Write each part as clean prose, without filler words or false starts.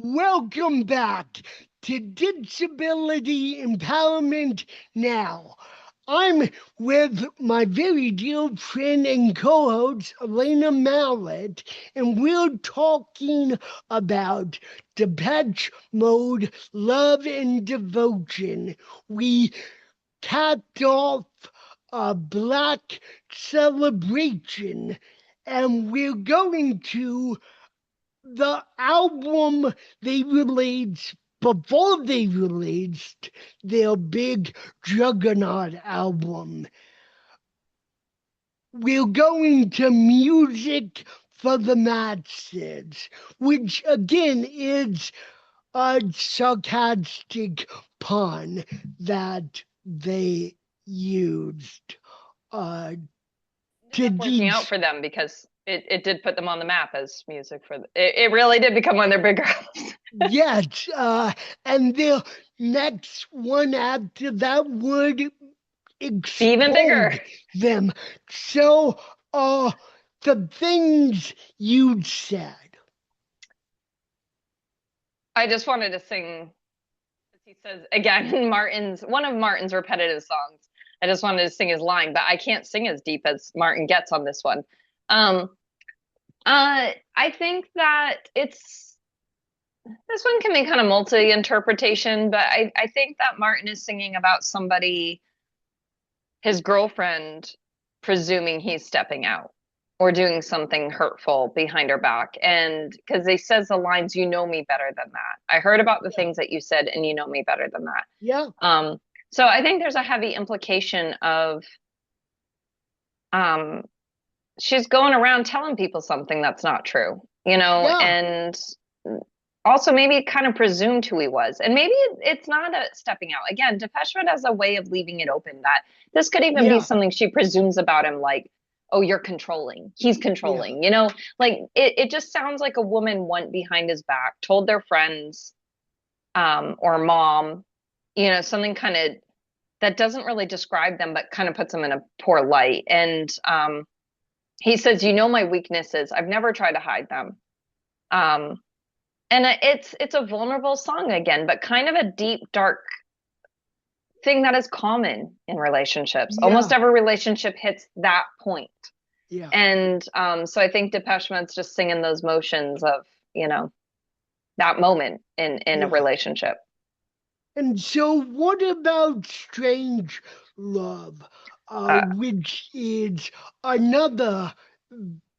Welcome back to Disability Empowerment Now. I'm with my very dear friend and co-host, Alaina Morin, and we're talking about Depeche Mode, Love and Devotion. We capped off a Black celebration, and we're going to the album they released before they released their big Juggernaut album. We're going to Music for the Masses, which again is a sarcastic pun that they used Ended to up working out these. for them because it did put them on the map as music for it really did become one of their bigger albums. Yes, and the next one after that would Be even bigger. explode them. So, the things you said. I just wanted to sing, as he says again, Martin's one of Martin's repetitive songs. I just wanted to sing his line, but I can't sing as deep as Martin gets on this one. Um, I think that it's this one can be kind of multi-interpretation, but I think that Martin is singing about somebody, his girlfriend, presuming he's stepping out or doing something hurtful behind her back. And because he says the lines, you know me better than that. I heard about the Yeah. things that you said, and you know me better than that. Yeah. So I think there's a heavy implication of um, she's going around telling people something that's not true, Yeah. and also maybe kind of presumed who he was. And maybe it's not a stepping out. Again, Depeche Mode has a way of leaving it open that this could even be Yeah. something she presumes about him, like, oh, you're controlling. He's Yeah. controlling, like it just sounds like a woman went behind his back, told their friends, or mom, something kind of that doesn't really describe them, but kind of puts them in a poor light. And he says, you know, my weaknesses. I've never tried to hide them. Um, and it's a vulnerable song again, but kind of a deep, dark thing that is common in relationships. Almost Yeah. every relationship hits that point. Yeah. And so I think Depeche Mode's just singing those motions of, that moment in a Yeah. relationship. And so, what about Strange Love, Uh, which is another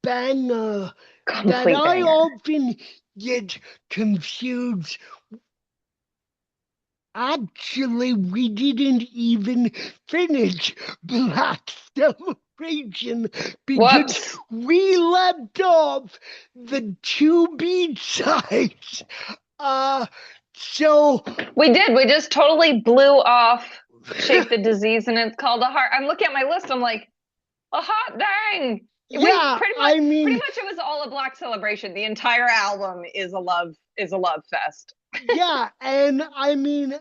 banger that Complete I banger. often get confused. Actually, we didn't even finish Black Celebration because Whoops. we left off the two B sides. Uh, so We did. We just totally blew off Shake the Disease, and it's called a heart. I'm looking at my list. I'm like, a hot dang. We yeah, pretty much I mean, it was all a Black Celebration. The entire album is a love fest. yeah, and I mean,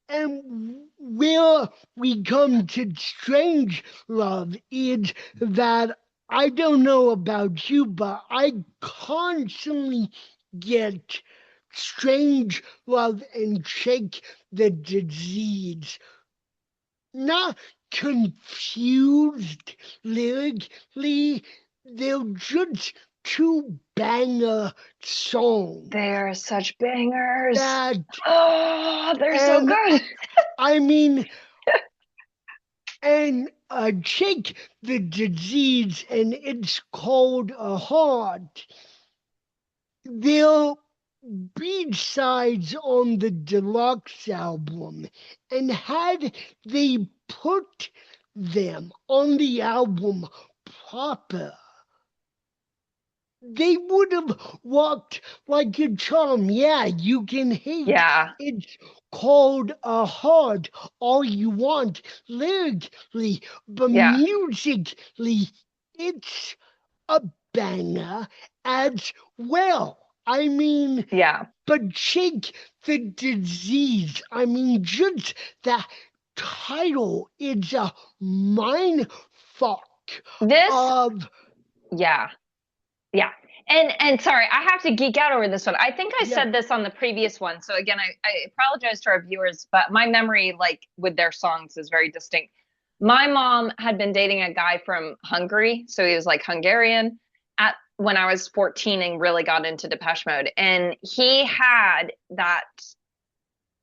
and where we come to Strange Love is that I don't know about you, but I constantly get Strange Love and Shake the Disease not confused lyrically. They're just two banger songs They're such bangers. that, Oh, they're so and good. I mean, and Shake the Disease, and it's called a heart. They're B-sides on the deluxe album, and had they put them on the album proper, they would have walked like a charm. Yeah, you can hate. Yeah. It's called a heart all you want lyrically, but Yeah. musically, it's a banger as well. I mean, Yeah. but Shake the Disease, I mean, just the title is a mind fuck This of, yeah. Yeah. And sorry, I have to geek out over this one. I think I Yeah, said this on the previous one. So again, I apologize to our viewers, but my memory, like with their songs, is very distinct. My mom had been dating a guy from Hungary, so he was like Hungarian at when I was 14 and really got into Depeche Mode. And he had that,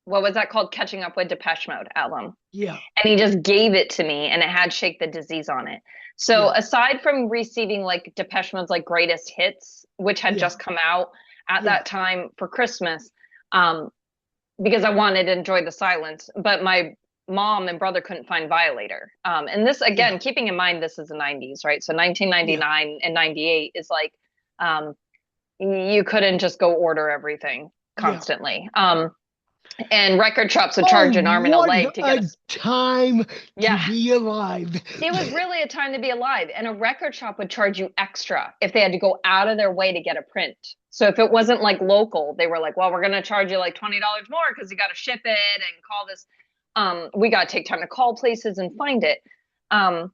what was that called? Catching Up with Depeche Mode album. yeah, And he just gave it to me and it had Shake the Disease on it. So yeah, aside from receiving like Depeche Mode's like greatest hits, which had yeah, just come out at yeah, that time for Christmas, um, because I wanted to enjoy the silence, but my mom and brother couldn't find Violator. And this yeah, again, keeping in mind this is the 90s, right? So yeah, 1999 and 98 is like um, you couldn't just go order everything yeah. constantly. And record shops would Oh, charge an arm and a what leg to get a a time to yeah. be alive. It was really a time to be alive, and a record shop would charge you extra if they had to go out of their way to get a print. So if it wasn't like local, they were like, "Well, we're going to charge you like $20 more because you got to ship it and call this. We got to take time to call places and find it." Um,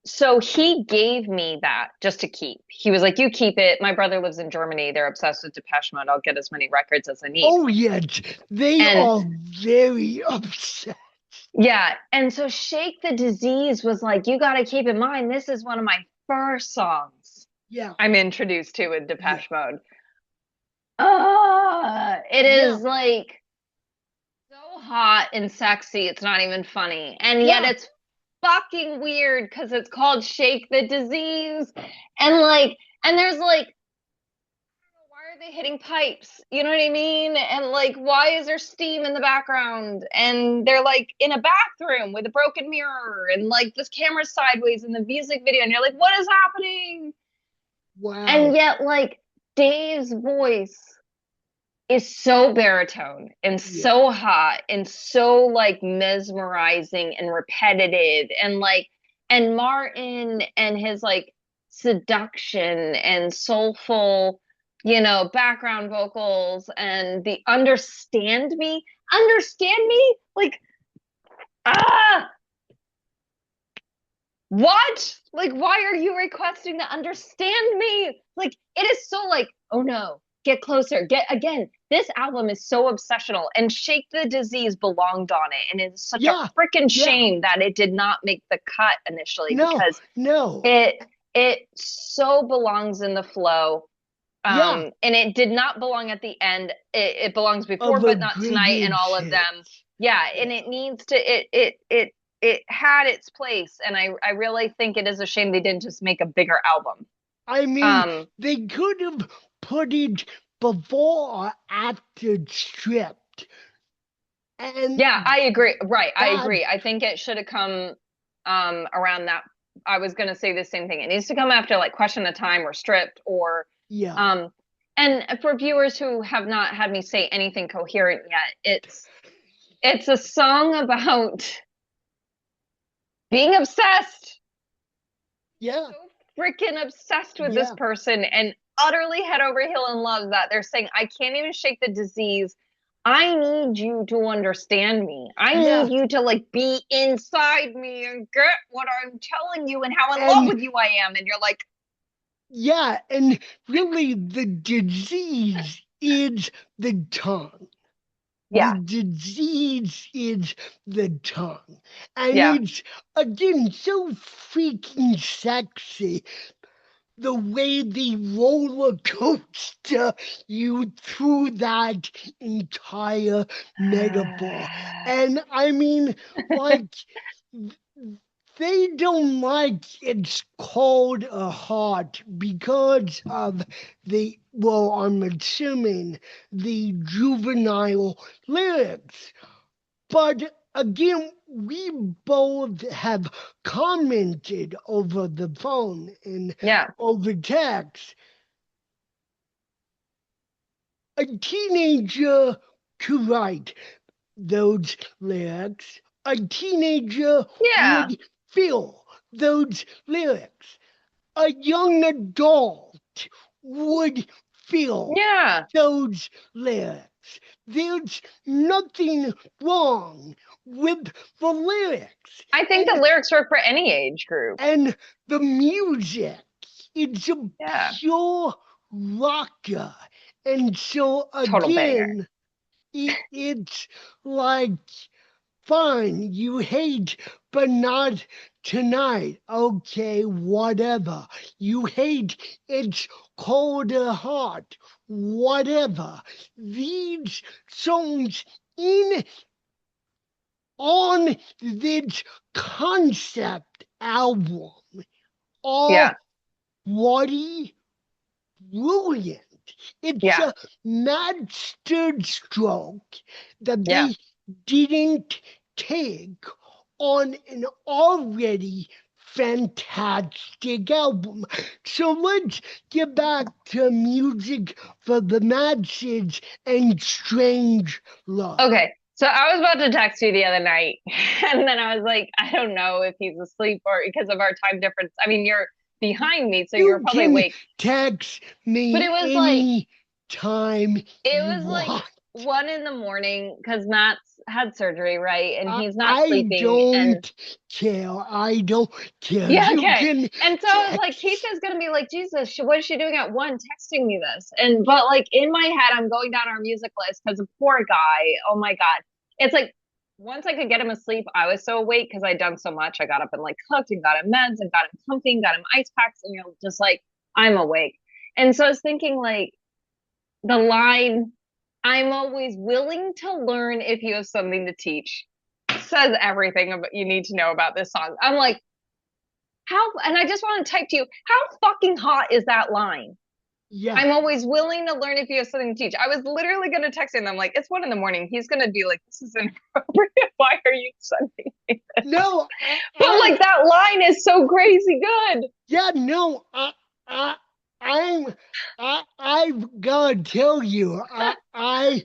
so he gave me that just to keep. He was like, "You keep it." My brother lives in Germany. They're obsessed with Depeche Mode. I'll get as many records as I need. Oh, yes, they And are very upset. yeah, and so Shake the Disease was like, you got to keep in mind, this is one of my first songs Yeah, I'm introduced to in yeah, Depeche Mode. It yeah, is like so hot and sexy, it's not even funny. And yet yeah, it's fucking weird because it's called Shake the Disease. And like, and there's like, why are they hitting pipes? You know what I mean? And like, why is there steam in the background? And they're like in a bathroom with a broken mirror, and like this camera's sideways in the music video, and you're like, what is happening? And wow. yet, like, Dave's voice is so baritone and Yeah, so hot and so like mesmerizing and repetitive and like and Martin and his like seduction and soulful, background vocals and the understand me like ah what? Like, why are you requesting to understand me? Like, it is so like, oh no, get closer. Get again. This album is so obsessional, and Shake the Disease belonged on it. And it's such a yeah, freaking yeah. shame that it did not make the cut initially No, because no. it so belongs in the flow. Yeah, And it did not belong at the end. It belongs before, of a but not tonight, and all greatest of them. hits. Yeah, and Yeah. it needs to it had its place, and I really think it is a shame they didn't just make a bigger album. I mean, Um, they could have put it before or after stripped. yeah, And I agree. Right, I that, agree. I think it should have come around that. I was gonna say the same thing. It needs to come after like Question of Time or Stripped or yeah, um and for viewers who have not had me say anything coherent yet, it's a song about being obsessed, yeah, so freaking obsessed with this yeah, person and utterly head over heel in love that they're saying, I can't even shake the disease. I need you to understand me. I yeah. need you to like be inside me and get what I'm telling you and how in love And with you I am. And you're like, yeah, and really the disease is the tongue. The yeah, disease is the tongue. And yeah. it's, again, so freaking sexy the way they roller coaster you through that entire metaphor. And I mean, like, they don't like it's called a heart because of the, well, I'm assuming the juvenile lyrics. But again, we both have commented over the phone and Yeah. over text. A teenager could write those lyrics. A teenager Yeah. would feel those lyrics. A young adult would feel Yeah. those lyrics. There's nothing wrong with the lyrics. I think the lyrics work for any age group. And the music, it's a Yeah. pure rocker. And so Total banger. again, it's like, fine, you hate, but not tonight. Okay, whatever. You hate, it's cold or hot. Whatever. These songs in on this concept album are Yeah. bloody brilliant. It's Yeah. a master stroke that Yeah. they didn't take on an already fantastic album. So let's get back to Music for the Masses and Strange Love. Okay. So I was about to text you the other night, and then I was like, I don't know if he's asleep or because of our time difference. I mean, you're behind me, so you're You probably can awake. text But me any time it you was like want. 1 in the morning because Matt's had surgery, right? And he's not I sleeping. And don't care. I don't care. yeah, You okay. can And so I was like, text. Keisha's gonna be like, Jesus, what is she doing at 1 texting me this? And but like in my head, I'm going down our music list because the poor guy, oh my God. It's like once I could get him asleep, I was so awake because I'd done so much. I got up and like cooked and got him meds and got him comfy and got him ice packs, and just like I'm awake. And so I was thinking like the line, I'm always willing to learn if you have something to teach, says everything about you need to know about this song. I'm like, how, and I just want to type to you, how fucking hot is that line? Yeah. I'm always willing to learn if you have something to teach. I was literally going to text him. I'm like, it's 1 in the morning. He's going to be like, this is inappropriate. Why are you sending me this? No, But like that line is so crazy good. yeah, no, I, I'm, I've got to tell you, I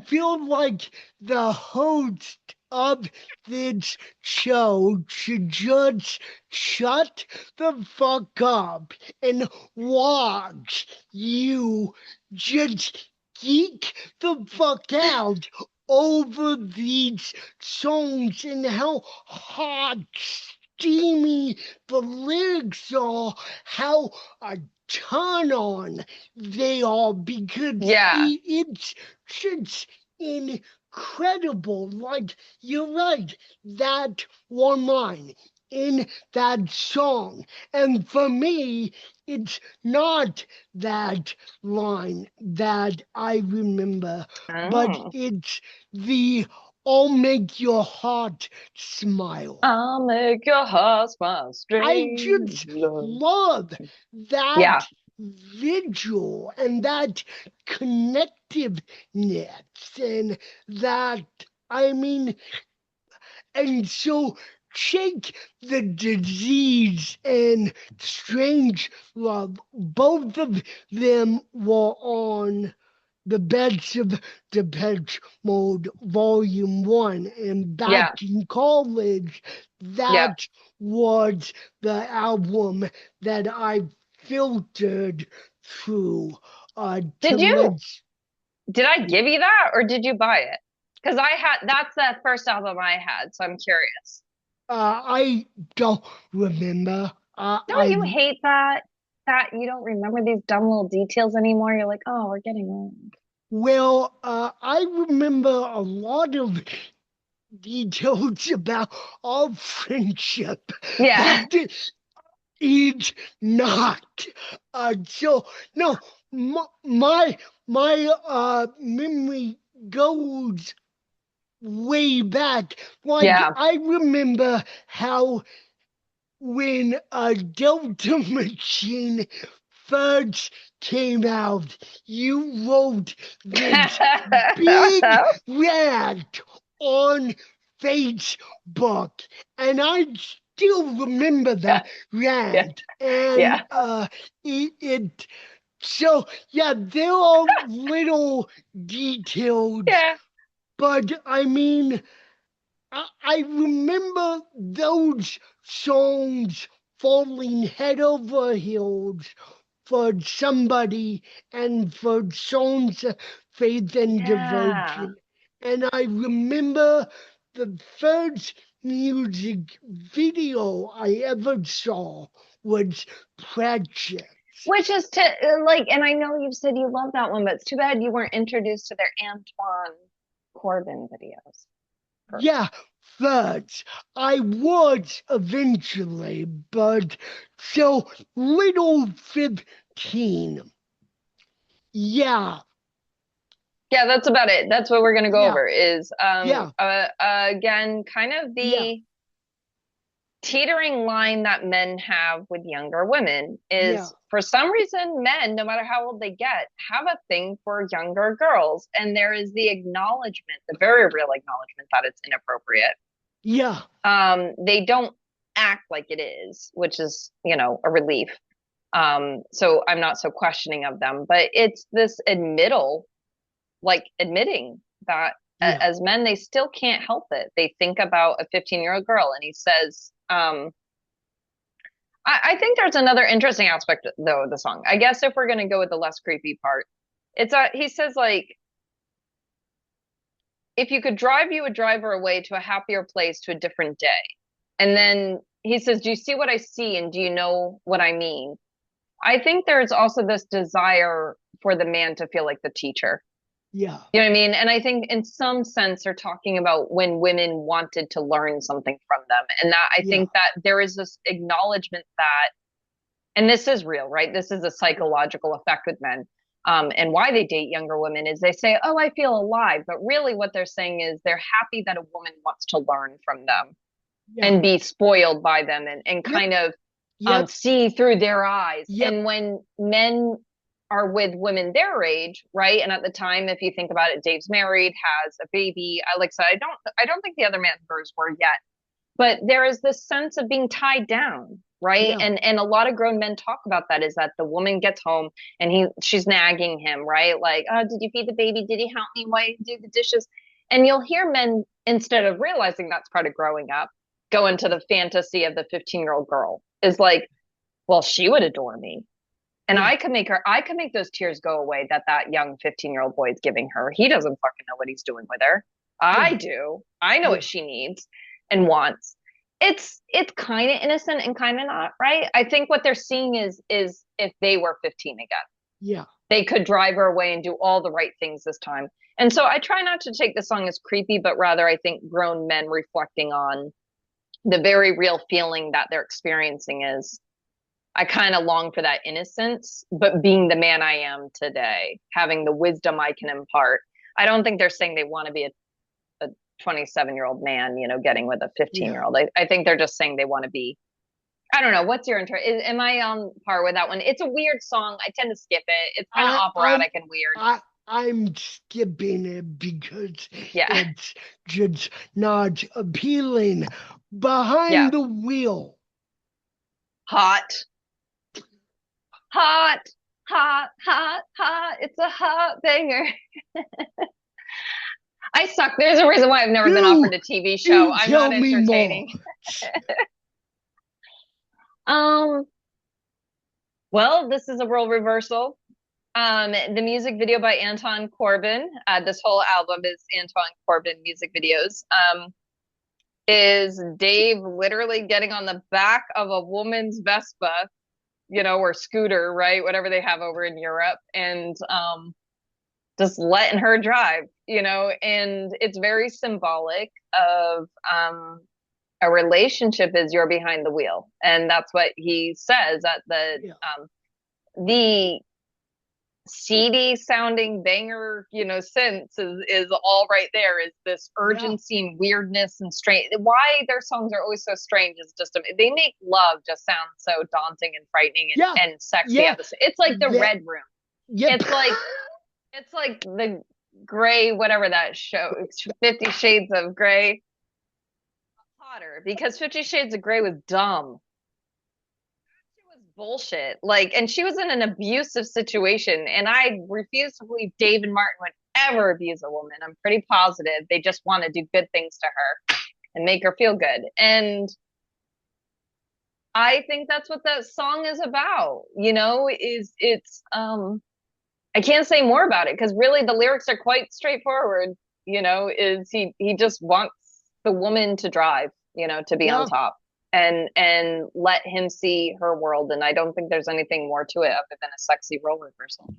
feel like the host of this show should just shut the fuck up and watch you just geek the fuck out over these songs and how hot, steamy the lyrics are, how a turn on they are, because Yeah. it's just incredible. Like, you're right, that one line in that song. And for me, it's not that line that I remember, but Oh. it's the I'll make your heart smile. I'll make your heart smile, I strange just love. love Yeah. that visual and that connectiveness and that, I mean, and so Shake the Disease and Strange Love, both of them were on the Best of Depeche Mode Volume 1. And Yeah. back in college, Yeah. that was the album that I filtered through to Did you, let. did I give you that or did you buy it? Because that's the first album I had, so I'm curious. I don't remember. Don't you hate that? That you don't remember these dumb little details anymore? You're like, oh, we're getting old. I remember a lot of details about our friendship Yeah. that is not. So no, my memory goes way back. Like, Yeah. I remember how when a Delta machine first came out, you wrote this big rant on Facebook, and I still remember Yeah. that Yeah. rant. And Yeah. it so yeah, there are little details, Yeah. but I mean, I remember those songs falling head over heels for somebody and for songs of faith and Yeah. devotion. And I remember the first music video I ever saw was Precious. Which is and I know you've said you love that one, but it's too bad you weren't introduced to their Antoine Corbin videos first. Yeah, but I was eventually, but so little 15. Yeah, Yeah, that's about it. That's what we're gonna go yeah, over is yeah, again kind of yeah, the teetering line that men have with younger women yeah, is for some reason men, no matter how old they get, have a thing for younger girls. And there is the acknowledgement, the very real acknowledgement that it's inappropriate. yeah, They don't act like it is, which is, a relief. So I'm not so questioning of them, but it's this admitting that yeah, as men, they still can't help it. They think about a 15-year-old girl, and he says, I think there's another interesting aspect though of the song. I guess if we're gonna go with the less creepy part, he says like, if you could drive, you would drive her away to a happier place, to a different day. And then he says, do you see what I see, and do you know what I mean? I think there's also this desire for the man to feel like the teacher. yeah, You know what I mean? And I think in some sense they're talking about when women wanted to learn something from them. And that I yeah, think that there is this acknowledgement that, and this is real, right? This is a psychological effect with men. And why they date younger women is they say, oh, I feel alive. But really what they're saying is they're happy that a woman wants to learn from them yeah, and be spoiled by them, and yep, kind of yep, see through their eyes. yep, And when men are with women their age, right? And at the time, if you think about it, Dave's married, has a baby. Like I said, I don't think the other members were yet, but there is this sense of being tied down, right? yeah, And a lot of grown men talk about that, is that the woman gets home and she's nagging him, right? Like, oh, did you feed the baby? Did he help me? Why do the dishes? And you'll hear men, instead of realizing that's part of growing up, go into the fantasy of the 15-year-old girl, is like, well, she would adore me. And yeah, I could make those tears go away that young 15-year-old boy is giving her. He doesn't fucking know what he's doing with her. I yeah, do. I know yeah, what she needs and wants. It's kind of innocent and kind of not, right? I think what they're seeing is if they were 15 again, yeah, they could drive her away and do all the right things this time. And so I try not to take the song as creepy, but rather I think grown men reflecting on the very real feeling that they're experiencing is, I kind of long for that innocence, but being the man I am today, having the wisdom I can impart. I don't think they're saying they want to be a 27-year-old man, getting with a 15 yeah. year old. I think they're just saying they want to be. I don't know. What's your interest? Am I on par with that one? It's a weird song. I tend to skip it. It's kind of I, I'm, operatic and weird. I'm skipping it because Yeah. it's just not appealing. Yeah. Behind the wheel. Hot, hot, hot, hot, hot. It's a hot banger. I suck. There's a reason why I've never been You, offered a TV show. you I'm tell not me more. entertaining. Um, well, this is a role reversal. The music video by Anton Corbin, this whole album is Anton Corbin music videos, is Dave literally getting on the back of a woman's Vespa, or scooter, right? Whatever they have over in Europe, and just letting her drive, and it's very symbolic of a relationship is you're behind the wheel. And that's what he says at Yeah, the seedy sounding banger, synths is all right there. Is this yeah, urgency and weirdness and strange. Why their songs are always so strange is just, they make love just sound so daunting and frightening yeah, and sexy yeah, at the It's like the yeah, Red Room. yep. It's like the gray, whatever that show, 50 Shades of Gray. Hotter, because 50 Shades of Grey was dumb. She was bullshit. And she was in an abusive situation, and I refuse to believe Dave and Martin would ever abuse a woman. I'm pretty positive they just want to do good things to her and make her feel good. And I think that's what that song is about, is I can't say more about it because really the lyrics are quite straightforward, is he just wants the woman to drive, to be on Yeah, top. and let him see her world. And I don't think there's anything more to it other than a sexy role reversal.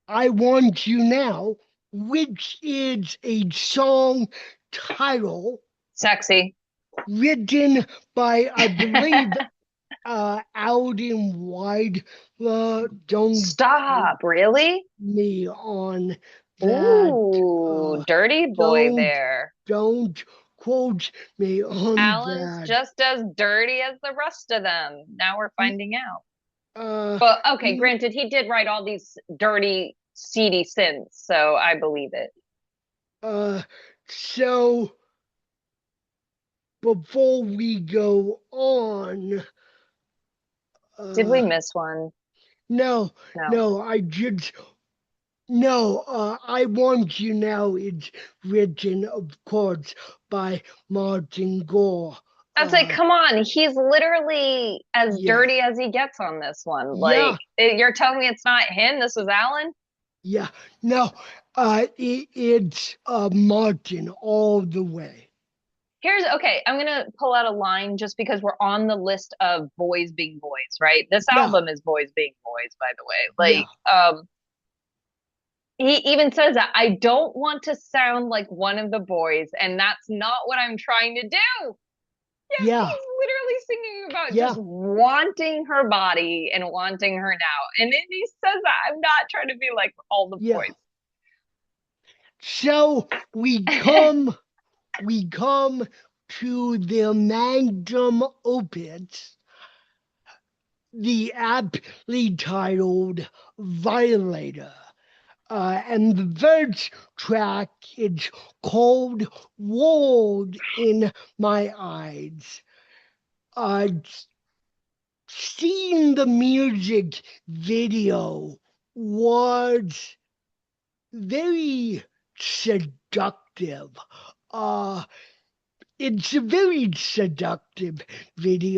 I Want You Now, which is a song title Sexy. written by, I believe, Alden Wide. Don't quote Stop, really? me on that. Ooh, dirty boy Don't there. don't quote me on Alan's that. just as dirty as the rest of them. Now we're finding out. Uh, But okay, mm, granted, he did write all these dirty, seedy synths, so I believe it. so before we go on, Did we uh, miss one? no, No. no, no, I Want You Now is written, of course, by Martin Gore. I was like, Uh, come on, he's literally as yeah, dirty as he gets on this one. yeah, You're telling me it's not him? This was Alan? yeah, no, it's Martin all the way. Here's okay, I'm gonna pull out a line just because we're on the list of boys being boys, right? This Yeah, album is boys being boys, by the way. yeah, He even says that I don't want to sound like one of the boys, and that's not what I'm trying to do. Yet yeah, he's literally singing about yeah, just wanting her body and wanting her now. And then he says that I'm not trying to be like all the yeah. boys. So we come to the magnum opus, the aptly titled Violator. And the first track is called World in My Eyes. Uh, Seeing the music video was very seductive. Uh, it's a very seductive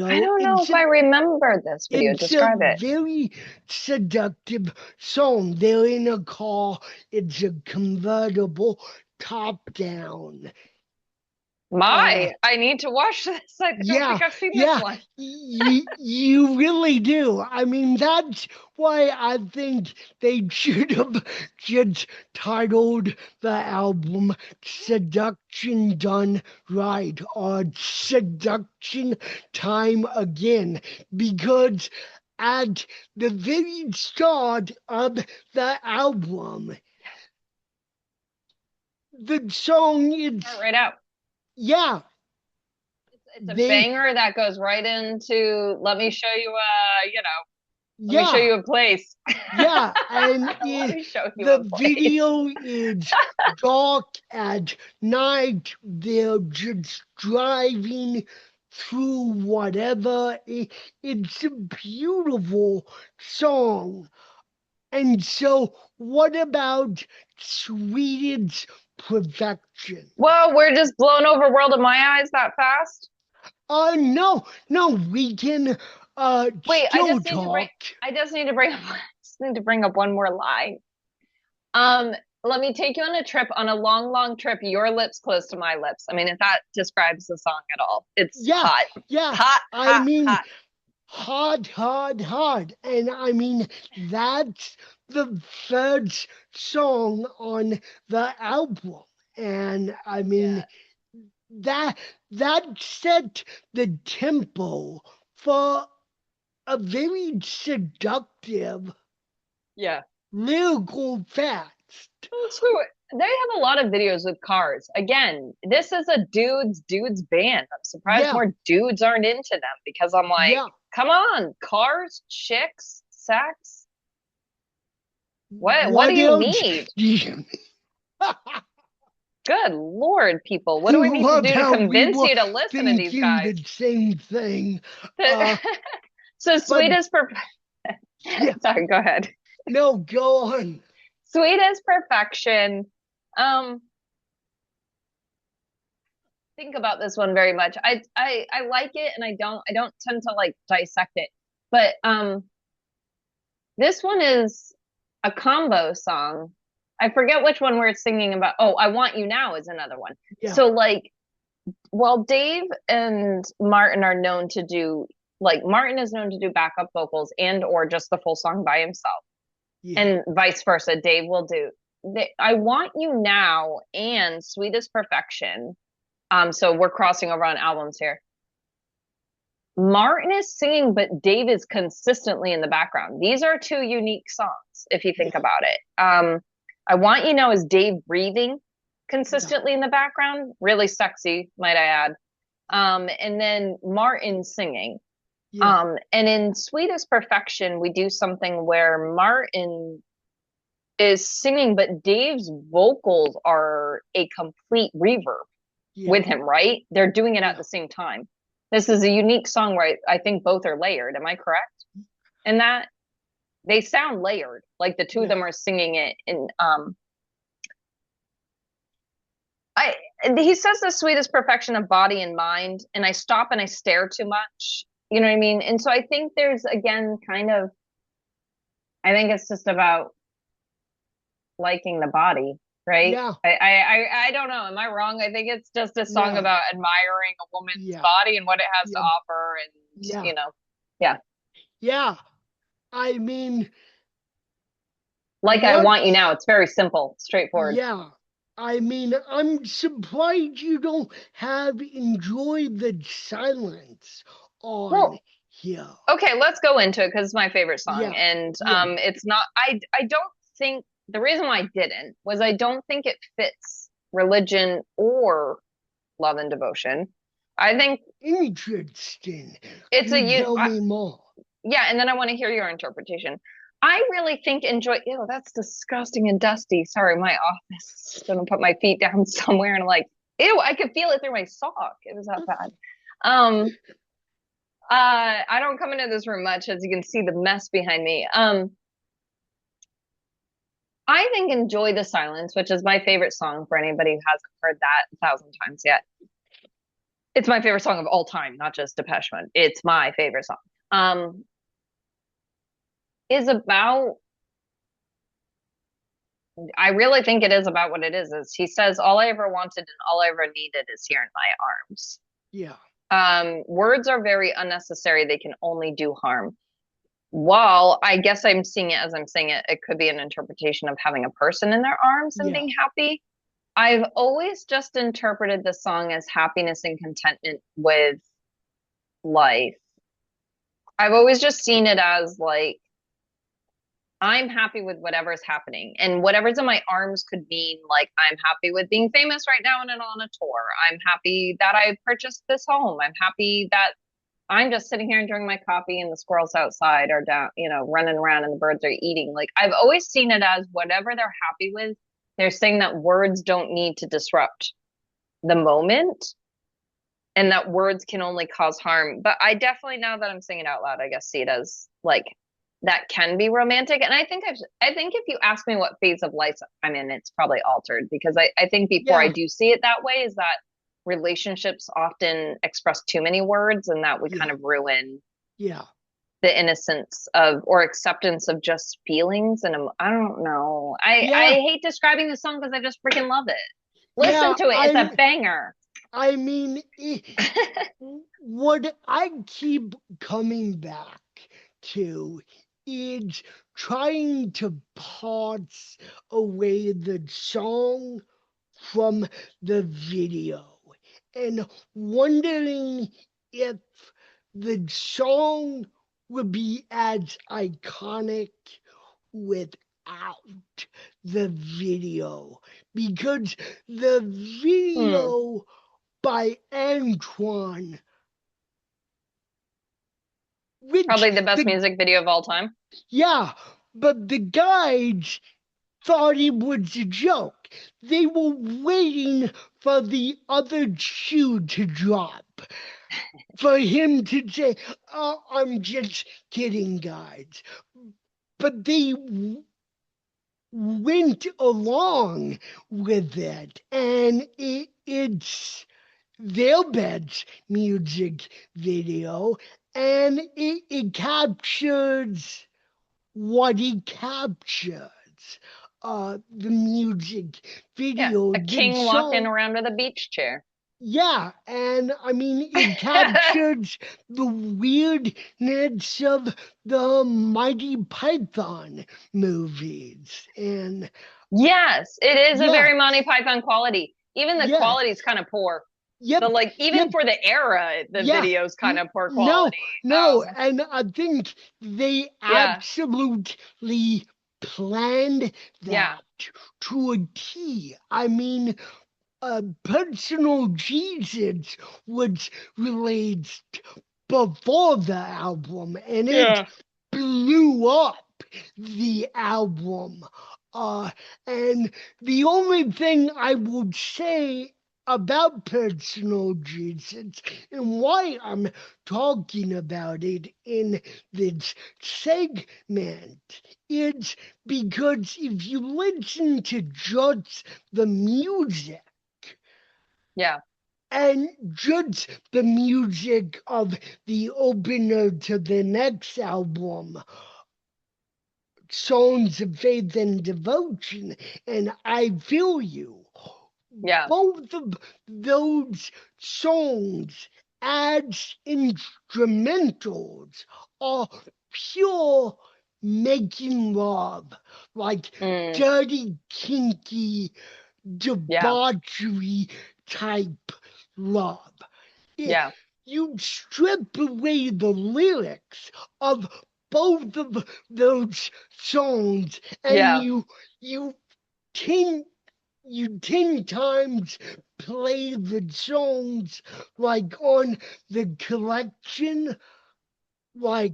I video. don't know if I remember this video. It's a Describe it. very seductive song. They're in a car. It's a convertible, top down. Uh, I need to watch this. I don't yeah, think I've seen this yeah, one. you really do. I mean, that's why I think they should have just titled the album Seduction Done Right or Seduction Time Again, because at the very start of the album, the song is, Right out. yeah, It's a they, banger that goes right into let me show you let me show yeah. you a place. Yeah, and Let me show you the a place. video is dark at night. They're just driving through whatever. It's a beautiful song. And so, what about Sweden's Perfection? Whoa, we're just blown over world in my eyes that fast? No, no, we can Wait, still talk. I just need to bring up I just need to bring up one more line. Um, Let me take you on a trip, on a long, long trip, your lips close to my lips. I mean, if that describes the song at all, it's Yeah, hot. yeah. Hot, I hot, mean, hot. hard, hard, hard. And I mean, that's the first song on the album. And I Yeah. mean, that that set the tempo for a very seductive Yeah. lyrical fast. So they have a lot of videos with cars. Again, this is a dude's band. I'm surprised Yeah, more dudes aren't into them because I'm like, yeah. come on, cars, chicks, sex. What do What you else need? do you Good Lord, people. What I do we need to love do to how we convince were you to listen to these thinking guys? the same thing. Uh, So but sweet as yeah, sorry, go ahead. no, go on. Sweet as perfection. Um, think about this one very much. I like it and I don't tend to like dissect it. But this one is a combo song. I forget which one we're singing about. Oh, I Want You Now is another one. Yeah, So like well, Dave and Martin are known to do like Martin is known to do backup vocals and or just the full song by himself, Yeah, and vice versa. Dave will do. I Want You Now and Sweetest Perfection. So we're crossing over on albums here. Martin is singing, but Dave is consistently in the background. These are two unique songs, if you think yeah, about it. I Want You Know is Dave breathing yeah, consistently in the background, really sexy, might I add. And then Martin singing. yeah, And in Sweetest Perfection, we do something where Martin is singing, but Dave's vocals are a complete reverb yeah, with him, right? They're doing it at yeah. the same time. This is a unique song where I think both are layered. Am I correct? In that they sound layered, like the two of Yeah. them are singing it. And I he says the sweetest perfection of body and mind, and I stop and I stare too much. You know what I mean? And so I think there's again kind of I think it's just about liking the body, right? Yeah, I don't know. Am I wrong? I think it's just a song no, about admiring a woman's yeah, body and what it has to yeah, offer, and yeah, yeah. yeah. I mean, Like I Want You Now, what's, it's very simple, straightforward. yeah. I mean, I'm surprised you don't have enjoyed the silence on Well, here. okay, let's go into it because it's my favorite song, Yeah, and yeah, it's not. I don't think the reason why I didn't was I don't think it fits religion or love and devotion. I think interesting. it's a You you. tell me more. Yeah, and then I want to hear your interpretation. I really think enjoy. Ew, that's disgusting and dusty. Sorry, my office. Gonna put my feet down somewhere and like, ew, I could feel it through my sock. It was that bad. Um, I don't come into this room much, as you can see the mess behind me. I think "Enjoy the Silence," which is my favorite song for anybody who hasn't heard that 1,000 times yet. It's my favorite song of all time, not just Depeche Mode. It's my favorite song. Um, is about I really think it is about what it is. Is he says, "All I ever wanted and all I ever needed is here in my arms." Yeah, Words are very unnecessary. They can only do harm. While I guess I'm seeing it as I'm saying it, it could be an interpretation of having a person in their arms and yeah, being happy. I've always just interpreted the song as happiness and contentment with life. I've always just seen it as like I'm happy with whatever's happening. And whatever's in my arms could mean like I'm happy with being famous right now and on a tour. I'm happy that I purchased this home. I'm happy that I'm just sitting here enjoying my coffee and the squirrels outside are down, running around and the birds are eating. Like I've always seen it as whatever they're happy with, they're saying that words don't need to disrupt the moment and that words can only cause harm. But I definitely, now that I'm saying it out loud, I guess see it as like that can be romantic. And I think if you ask me what phase of life I'm in, it's probably altered because I think before I yeah, do see it that way is that relationships often express too many words and that we yeah, kind of ruin yeah, the innocence of or acceptance of just feelings. And I don't know. I yeah, hate describing the song because I just freaking love it. Listen yeah. to it. It's a banger. I mean, what I keep coming back to is trying to parse away the song from the video and wondering if the song would be as iconic without the video because the Hmm. video by Antoine, which Probably the best the music video of all time. yeah, but the guys thought it was a joke. They were waiting for the other shoe to drop. For him to say, "Oh, I'm just kidding, guys." But they went along with it, and it's their best music video, and it captures what it captures. The music Yeah. video, A the king walking song, around with a beach chair. Yeah, and I mean, it captures the weirdness of the Mighty Python movies. And Yes, it is a yeah, very Monty Python quality. Even the yes, quality's kind of poor. The yep, like even yep, for the era, the yeah. video's kind of poor No, quality. no, and I think they Yeah, absolutely planned yeah, that to a T. I mean, Personal Jesus was released before the album and it yeah, blew up the album. Uh, and the only thing I would say about Personal Jesus and why I'm talking about it in this segment is because if you listen to just the music, yeah, and just the music of the opener to the next album, Songs of Faith and Devotion, and I Feel You. yeah, Both of those songs as instrumentals are pure making love, like mm, dirty, kinky yeah, debauchery type love. If yeah, you strip away the lyrics of both of those songs and yeah. you ten you 10 times play the songs like on the collection, like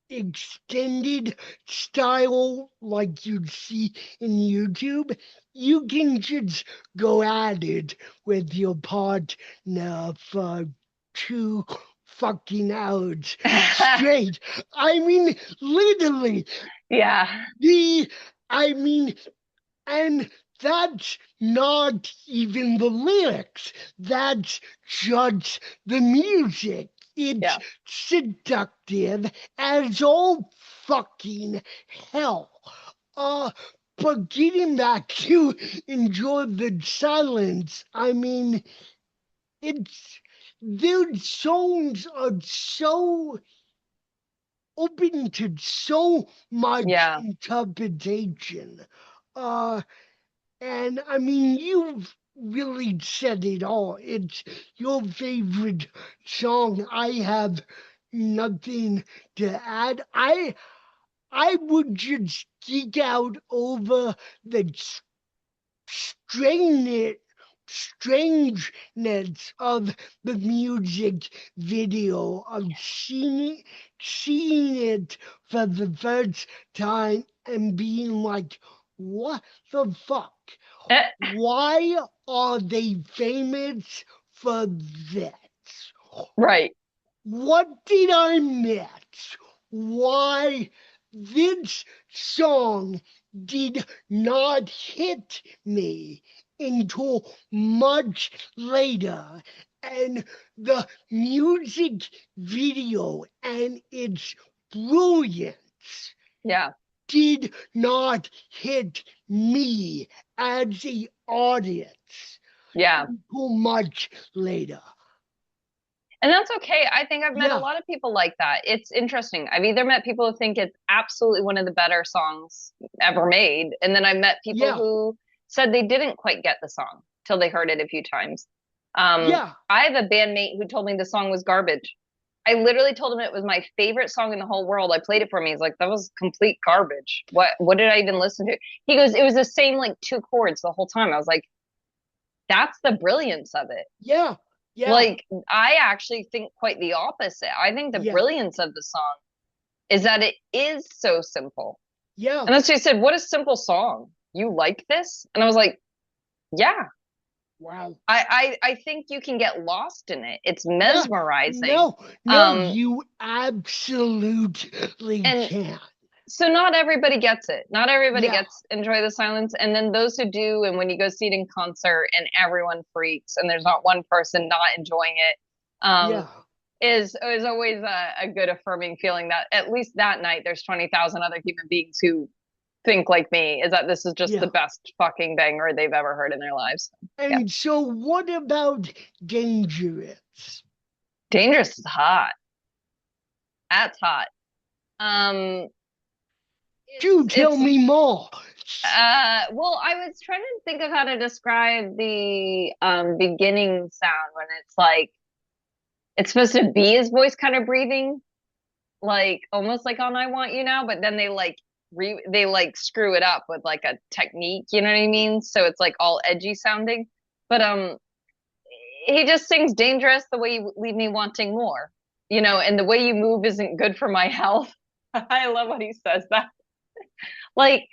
extended style like you'd see in YouTube, you can just go at it with your partner for 2 fucking hours straight. I mean, literally, Yeah, the, I mean, and that's not even the lyrics. That's just the music. It's yeah. seductive as all fucking hell. Uh, but getting back to Enjoy the Silence, I mean, it's their songs are so open to so much Yeah. interpretation. Uh, And I mean, you've really said it all. It's your favorite song. I have nothing to add. I would just geek out over the strangeness, strangeness of the music video of seeing it for the first time and being like, what the fuck? Why are they famous for this? Right. What did I miss? Why this song did not hit me until much later, and the music video and its brilliance Yeah. did not hit me as the audience Yeah. until much later. And that's okay. I think I've met a Yeah, lot of people like that. It's interesting. I've either met people who think it's absolutely one of the better songs ever made, and then I've met people yeah, who said they didn't quite get the song till they heard it a few times. yeah, I have a bandmate who told me the song was garbage. I literally told him it was my favorite song in the whole world. I played it for me. He's like, that was complete garbage. What did I even listen to? He goes, it was the same like two chords the whole time. I was like, that's the brilliance of it. yeah, yeah, Like, I actually think quite the opposite. I think the yeah, brilliance of the song is that it is so simple. yeah. And that's what he said, what a simple song. You like this? And I was like, yeah. Wow. I think you can get lost in it. It's Yeah, mesmerizing. no, no, Um, you absolutely and can't. so not everybody gets it. Not everybody Yeah, gets Enjoy the Silence. And then those who do, and when you go see it in concert and everyone freaks and there's not one person not enjoying it, yeah, is always a good affirming feeling that at least that night there's 20,000 other human beings who think like me, is that this is just the Yeah. best fucking banger they've ever heard in their lives. Yeah. And so, what about Dangerous? Dangerous is hot. That's hot. Um, Do tell it's me more. well, I was trying to think of how to describe the beginning sound when it's like it's supposed to be his voice kind of breathing, like almost like on I Want You Now, but then they like screw it up with like a technique, you know what I mean? So it's like all edgy sounding. But he just sings dangerous the way you leave me wanting more. You know, and the way you move isn't good for my health. I love when he says that. Like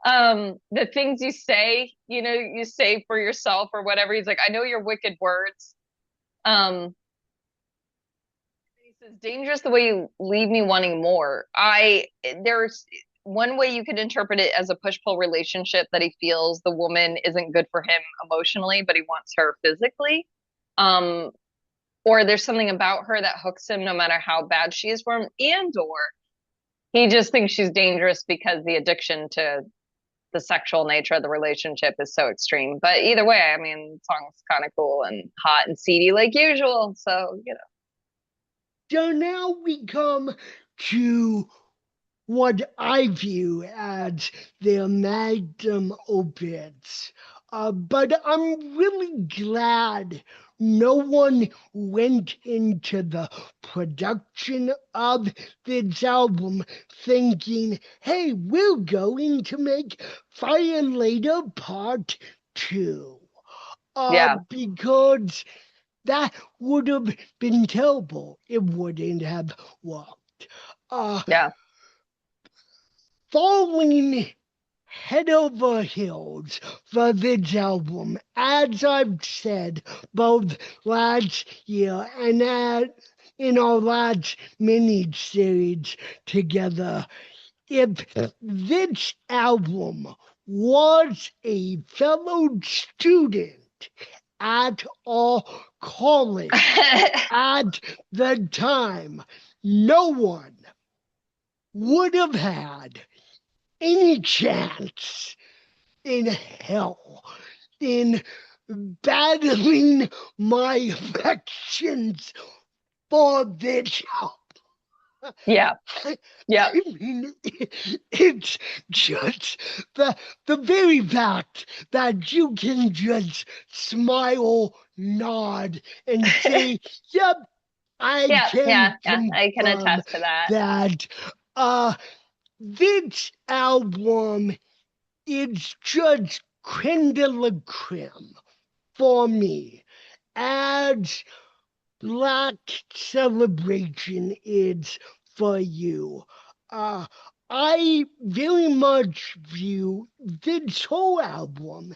the things you say, you know, you say for yourself or whatever. He's like, I know your wicked words. He says, dangerous the way you leave me wanting more. There's one way you could interpret it as a push-pull relationship, that he feels the woman isn't good for him emotionally, but he wants her physically. Um, or there's something about her that hooks him no matter how bad she is for him, and or he just thinks she's dangerous because the addiction to the sexual nature of the relationship is so extreme. But either way, I mean, the song's kind of cool and hot and seedy like usual. So, you know. So now we come to what I view as their magnum opus. But I'm really glad no one went into the production of this album thinking, hey, we're going to make Fire Later Part 2. Yeah. Because that would have been terrible. It wouldn't have worked. Uh, Yeah. Falling head over heels for this album, as I've said both last year and in our last mini series together. If this album was a fellow student at our college at the time, no one would have had any chance in hell in battling my affections for this album. Yeah. Yeah. I mean, it's just the very fact that you can just smile, nod, and say, "Yep, I Yeah. can Yeah. Yeah. I can confirm attest to that. that." This album is just creme de la creme for me, as Black Celebration is for you. Uh, I very much view this whole album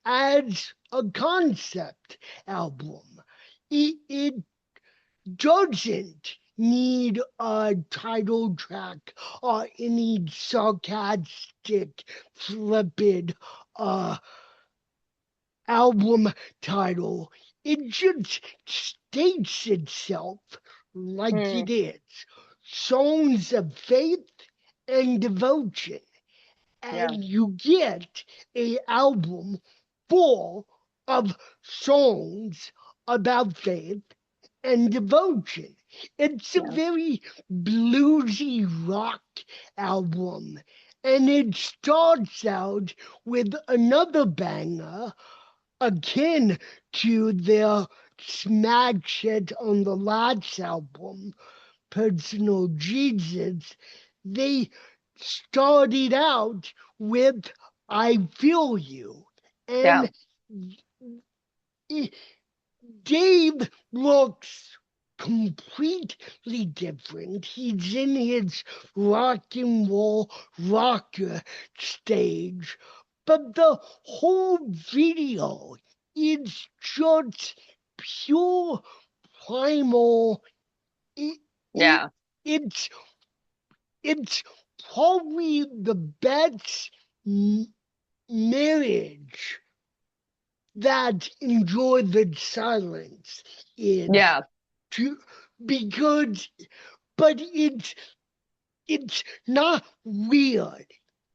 as a concept album. It doesn't need a title track or any sarcastic, flippant album title. It just states itself like Hmm. it is. Songs of faith and devotion. Yeah. And you get a album full of songs about faith and devotion. It's a Yeah. very bluesy rock album. And it starts out with another banger akin to their smash hit on the last album, Personal Jesus. They started out with I Feel You. Yeah. And Dave looks completely different. He's in his rock and roll rocker stage, but the whole video is just pure primal. It, it, Yeah. it's it's probably the best marriage that enjoy the silence is Yeah. to because but it's not weird.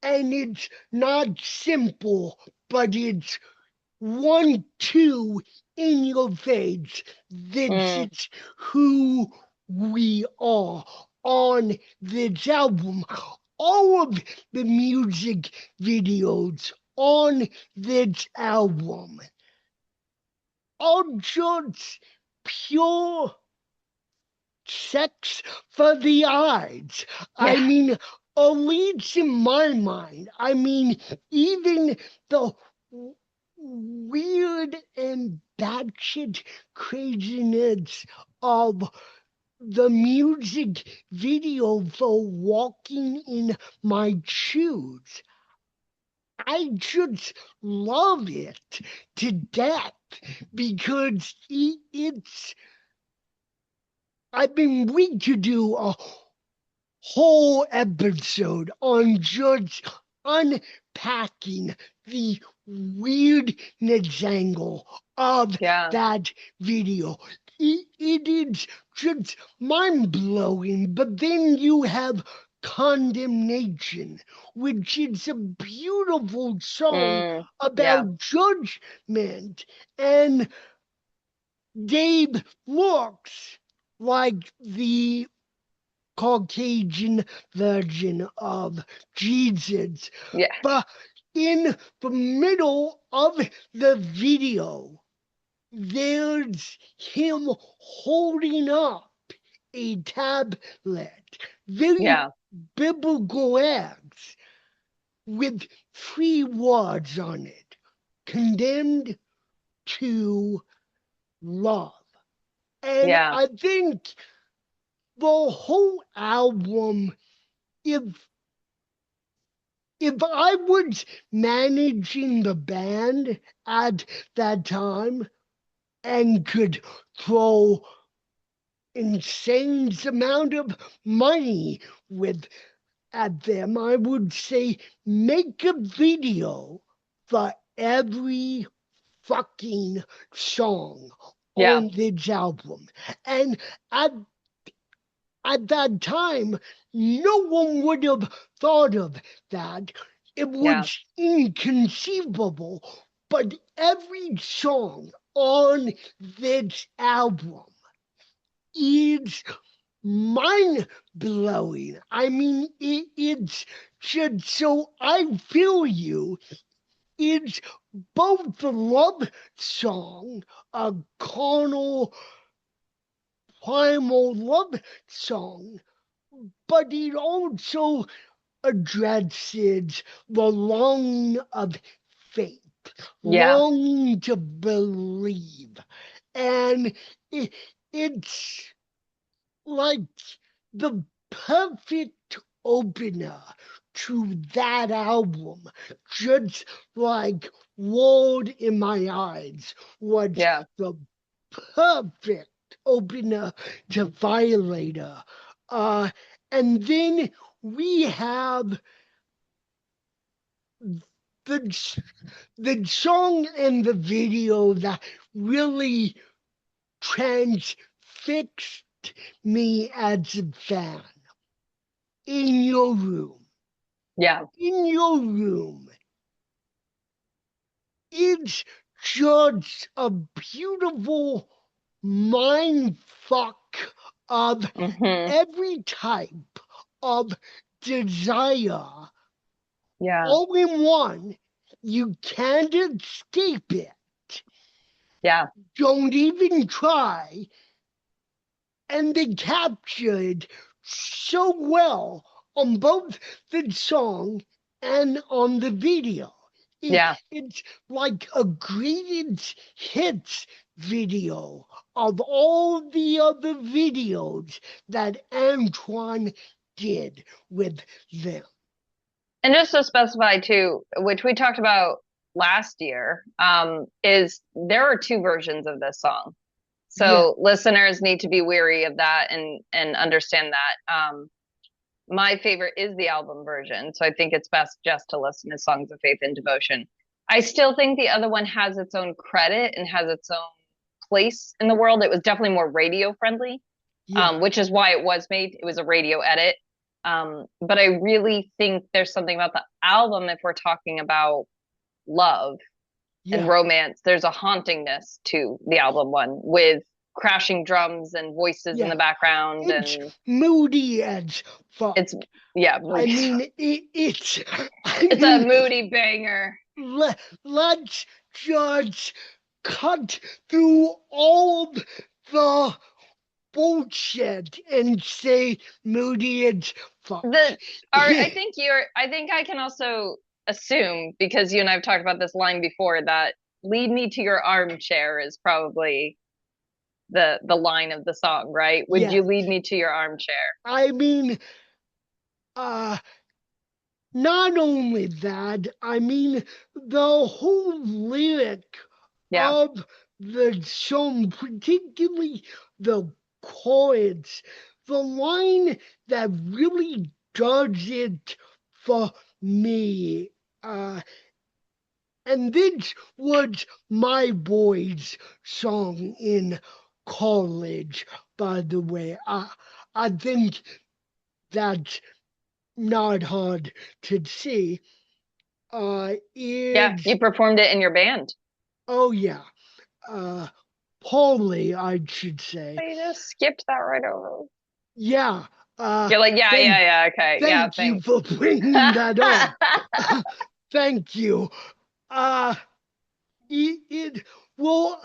and it's not simple, but it's 1, 2 in your face. This Mm, is who we are on this album. All of the music videos on this album are just pure sex for the eyes. I yeah. mean, at least in my mind, I mean, even the weird and batshit craziness of the music video for Walking in My Shoes. I just love it to death because it's. I've been waiting to do a whole episode on just unpacking the weirdness angle of Yeah. that video. It is just mind blowing, but then you have Condemnation, which is a beautiful song Yeah. about judgment. And Gabe looks like the Caucasian version of Jesus. Yeah. But in the middle of the video, there's him holding up a tablet, very Yeah. biblical acts with 3 words on it: condemned to love. And Yeah. I think the whole album, if if I was managing the band at that time and could throw insane amount of money with at them, I would say make a video for every fucking song Yeah. on this album. And at at that time, no one would have thought of that. It Yeah. was inconceivable. But every song on this album is mind blowing. I mean, it's just so I feel you. It's both the love song, a carnal, primal love song, but it also addresses the longing of faith, Yeah. longing to believe. And it, it's like the perfect opener to that album, just like World in My Eyes was Yeah. the perfect opener to Violator. Uh, and then we have the the song and the video that really transfixed me as a fan. In your room, Yeah. in your room, it's just a beautiful mind fuck of Hmm. every type of desire Yeah. all in one. You can't escape it. Yeah. Don't even try. And they captured so well on both the song and on the video. Yeah. It's like a greatest hits video of all the other videos that Antoine did with them. And just to specify too, which we talked about last year, is there are two versions of this song. Yeah, So listeners need to be wary of that and understand that. My favorite is the album version, so I think it's best just to listen to Songs of Faith and Devotion. I still think the other one has its own credit and has its own place in the world. It was definitely more radio friendly, yeah, which is why it was made. It was a radio edit. But I really think there's something about the album if we're talking about love and Yeah. romance. There's a hauntingness to the album one with crashing drums and voices in the Yeah. background, It's and moody as fuck. it's yeah, I moody. mean, it's, I It's a mean, moody banger. let's just cut through all the bullshit and say moody as fuck. The our I think I can also assume because you and I've talked about this line before that lead me to your armchair is probably the line of the song, right? Would Yeah. you lead me to your armchair? I mean, uh, not only that, I mean, the whole lyric Yeah. of the song, particularly the chorus, the line that really does it for me, uh, and this was my boy's song in college, by the way. I think that's not hard to see. Yeah, Is you performed it in your band. oh yeah, uh, Polly, I should say. I just skipped that right over. Yeah, uh, You're like, yeah, thank yeah, yeah, okay. Yeah, thank you thanks. for bringing that up. Thank you. Uh, it well,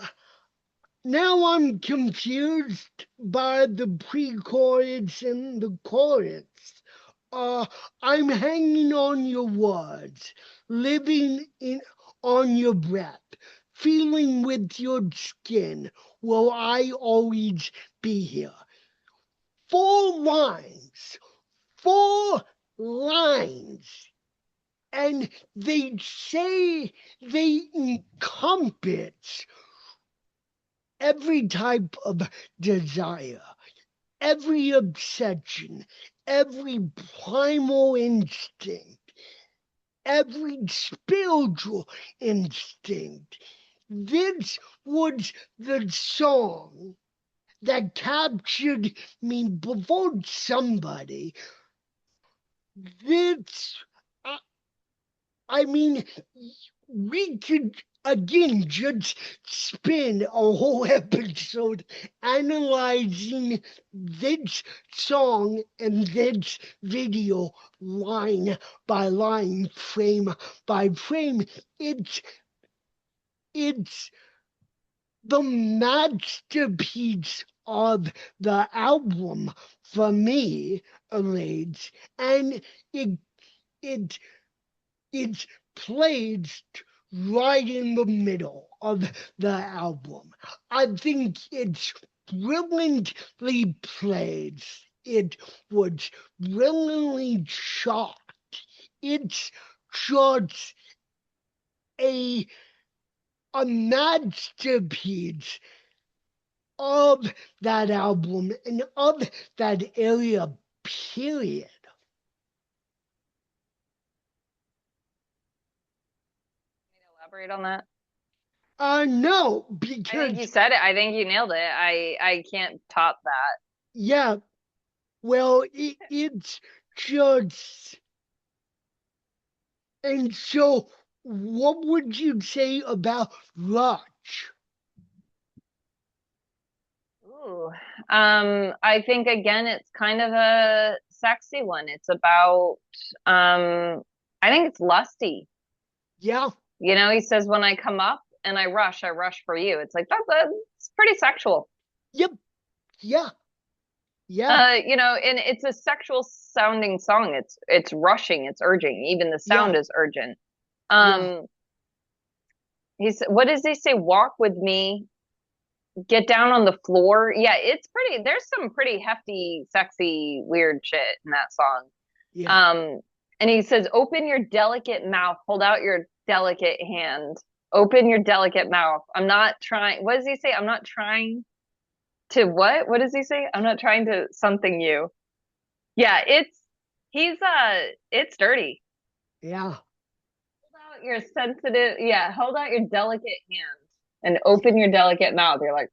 now I'm confused by the pre-chorus and the chorus. Uh, I'm hanging on your words, living in on your breath, feeling with your skin. Will I always be here? 4 lines, 4 lines, and they say they encompass every type of desire, every obsession, every primal instinct, every spiritual instinct. This was the song that captured me before somebody. This, I, I mean, we could again just spend a whole episode analyzing this song and this video line by line, frame by frame. It's it's the masterpiece of the album for me, Elaine, and it it it's placed right in the middle of the album. I think it's brilliantly played. It was brilliantly shot. It's just a a masterpiece of that album and of that area, period. Elaborate on that. No, I think you because, said it. I think you nailed it. I can't top that. yeah, well, it's just, and so what would you say about Rush? Ooh. I think again it's kind of a sexy one. It's about I think it's lusty. Yeah, You know, he says when I come up and I rush for you. It's like that's pretty sexual. yep, yeah, yeah, You know, and it's a sexual sounding song. It's rushing, it's urging. Even the sound yeah, is urgent. yeah, Um, he's what does he say? Walk with me, get down on the floor. Yeah, it's pretty. There's some pretty hefty, sexy, weird shit in that song. yeah, Um, and he says, open your delicate mouth, hold out your delicate hand, open your delicate mouth. I'm not trying. What does he say? I'm not trying to what? What does he say? I'm not trying to something you. Yeah, it's dirty. yeah, Hold out your sensitive, yeah, hold out your delicate hand and open your delicate mouth. You're like,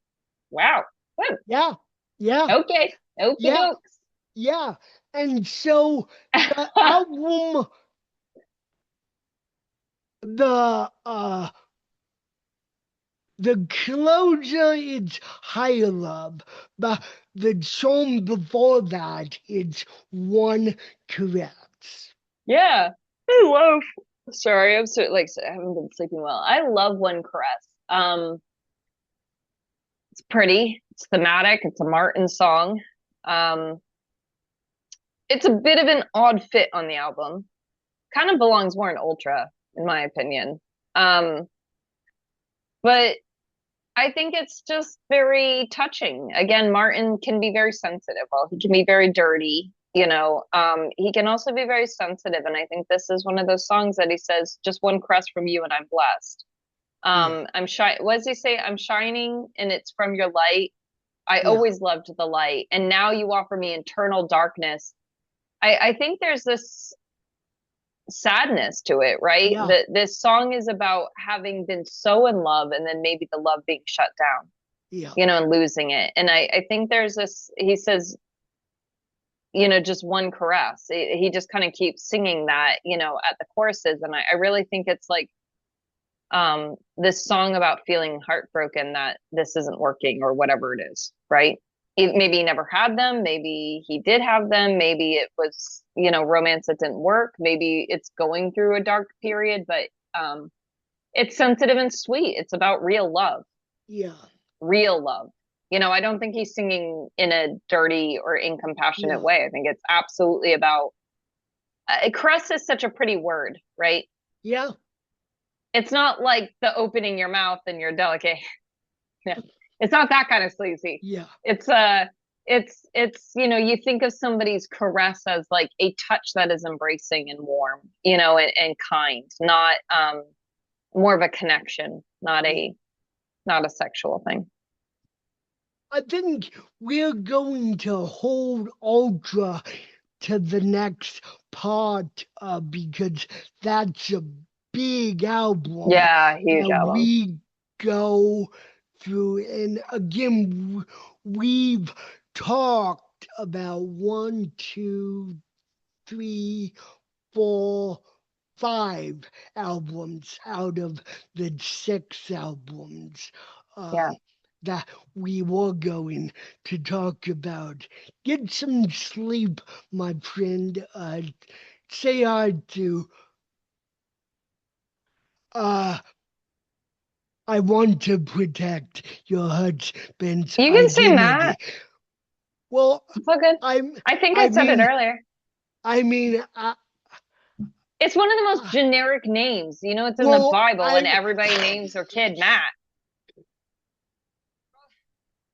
wow, what? yeah, yeah, Okay, okie yeah. dokes. Yeah. And so the album, the the closer is Higher Love, but the song before that is One Caress. Yeah. I love. Sorry, I'm so like I haven't been sleeping well. I love One Caress. It's pretty. It's thematic. It's a Martin song. Um, it's a bit of an odd fit on the album. Kind of belongs more in Ultra, in my opinion. Um, but I think it's just very touching. Again, Martin can be very sensitive. Well, he can be very dirty, you know. He can also be very sensitive, and I think this is one of those songs that he says, "Just one caress from you, and I'm blessed." Yeah, I'm shy. What does he say? I'm shining, and it's from your light. I yeah, always loved the light, and now you offer me eternal darkness. I think there's this sadness to it, right? yeah, That this song is about having been so in love and then maybe the love being shut down, yeah, you know, and losing it. And I think there's this, he says, you know, just one caress. He just kind of keeps singing that, you know, at the choruses. And I really think it's like this song about feeling heartbroken that this isn't working or whatever it is, right? Maybe he never had them, maybe he did have them, maybe it was, you know, romance that didn't work, maybe it's going through a dark period, but it's sensitive and sweet. It's about real love, yeah, real love. You know, I don't think he's singing in a dirty or incompassionate no, way. I think it's absolutely about caress is such a pretty word, right? yeah, It's not like the opening your mouth and you're delicate. Yeah. It's not that kind of sleazy. yeah, It's it's you know, you think of somebody's caress as like a touch that is embracing and warm, you know, and kind, not more of a connection, yeah. not a sexual thing. I think we're going to hold Ultra to the next part because that's a big album Yeah, huge that album. we go through. And again, we've talked about one, two, three, four, five albums out of the six albums Yeah. um, that we were going to talk about. Get some sleep, my friend. Say hi to. Uh, I want to protect your husband's You can say Matt. identity. Well, It's all good. I'm. I think I I said it mean. earlier. I mean. It's one of the most generic names. You know, it's in the Well, Bible and I'm. everybody names their kid Matt.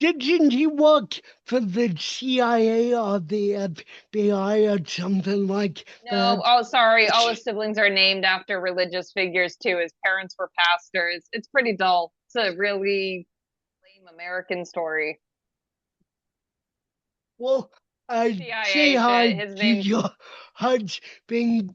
Didn't he work for the CIA or the FBI or something like No, that? oh, sorry. All his siblings are named after religious figures too. His parents were pastors. It's pretty dull. It's a really lame American story. Well, say CIA hi shit. His to name's your husband.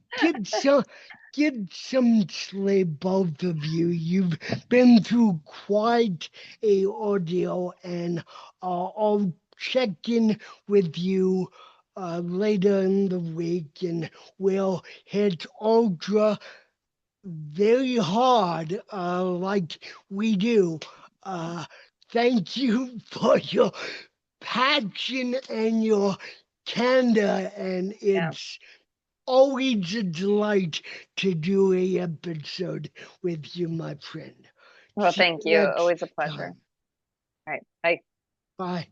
Get some sleep, both of you. You've been through quite a ordeal, and I'll check in with you later in the week, and we'll hit Ultra very hard, like we do. Uh, Thank you for your passion and your candor, and yeah. it's always a delight to do a episode with you, my friend. Well, See thank you you. next Always a pleasure. time. All right. Bye. Bye.